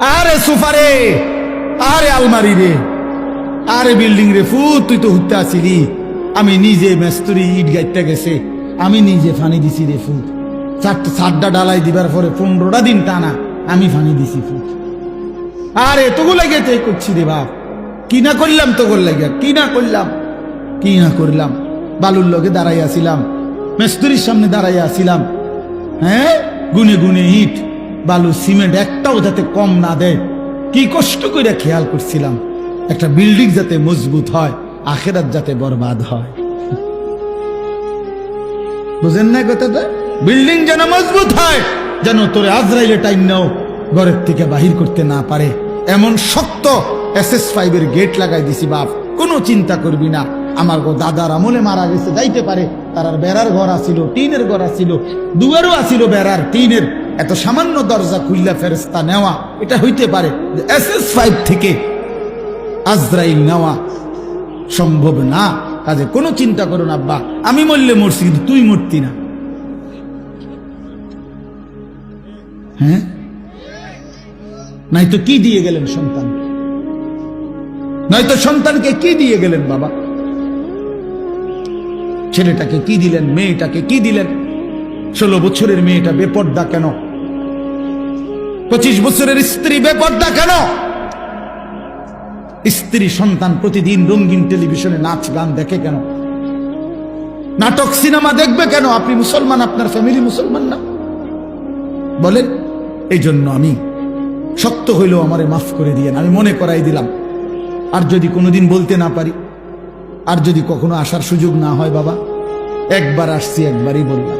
আরে সোফা রে, আরে আলমারি রে, আরে বিল্ডিং রে ফুট, তুই তো হুতে আসিলি। আমি নিজে মেস্তুরি ইট গাইতে গেছে, আমি নিজে ফানি দিছি রে ফুট। চারটা ডালাই দিবার পরে 15টা দিন টানা আমি ফানি দিছি ফুট। আরে তোগো লাগে তাই করছি রে বাপ, কি না করলাম তোগোর লাগিয়া, কি না করলাম, কি না করলাম। বালুর লগে দাঁড়াইয়া ছিলাম, মেস্তুরির সামনে দাঁড়াইয়া ছিলাম, হ্যাঁ, গুনে গুনে ইট বালু সিমেন্ট একটাও যাতে কম না দেয়, কি কষ্ট করে খেয়াল করছিলাম একটা বিল্ডিং যাতে মজবুত হয়, আখেরাত যাতে বরবাদ হয়। বুঝেন না কথাটা? বিল্ডিং যেন মজবুত হয়, যেন তোরে আজরাইলে টাইম নাও ঘরের থেকে বাহির করতে না পারে, এমন শক্ত SS5 এর গেট লাগাই দিছি বাপ। কোনো চিন্তা করবি না, আমার গো দাদার আমলে মারা গেছে, যাইতে পারে তার আর বেড়ার ঘর আসিল, টিনের ঘর আসিল, দুয়ারও আসিল বেড়ার টিনের, এত সামান্য দরজা খুললা ফেরেশতা নেওয়া এটা হইতে পারে। SS5 থেকে আজরাইল নেওয়া সম্ভব না, কাজে কোনো চিন্তা করো না আব্বা, আমি মরলে মরছি কিন্তু তুই মরতি না। হ্যাঁ, নাই তো কি দিয়ে গেলেন সন্তান, নয়তো সন্তানকে কি দিয়ে গেলেন বাবা? ছেলেটাকে কি দিলেন, মেয়েটাকে কি দিলেন? 16 বছরের মেয়েটা বেপর্দা কেন? 25 বছরের স্ত্রী বেপর্দা কেন? স্ত্রী সন্তান প্রতিদিন রঙিন টেলিভিশনে নাচ গান দেখে কেন? নাটক সিনেমা দেখবে কেন? আপনি মুসলমান, আপনার ফ্যামিলি মুসলমান না? বলেন। এই জন্য আমি শক্ত হইলেও আমারে মাফ করে দিয়েন, আমি মনে করাই দিলাম। আর যদি কোনোদিন বলতে না পারি, আর যদি কখনো আসার সুযোগ না হয় বাবা, একবার আসছি একবারই বললাম।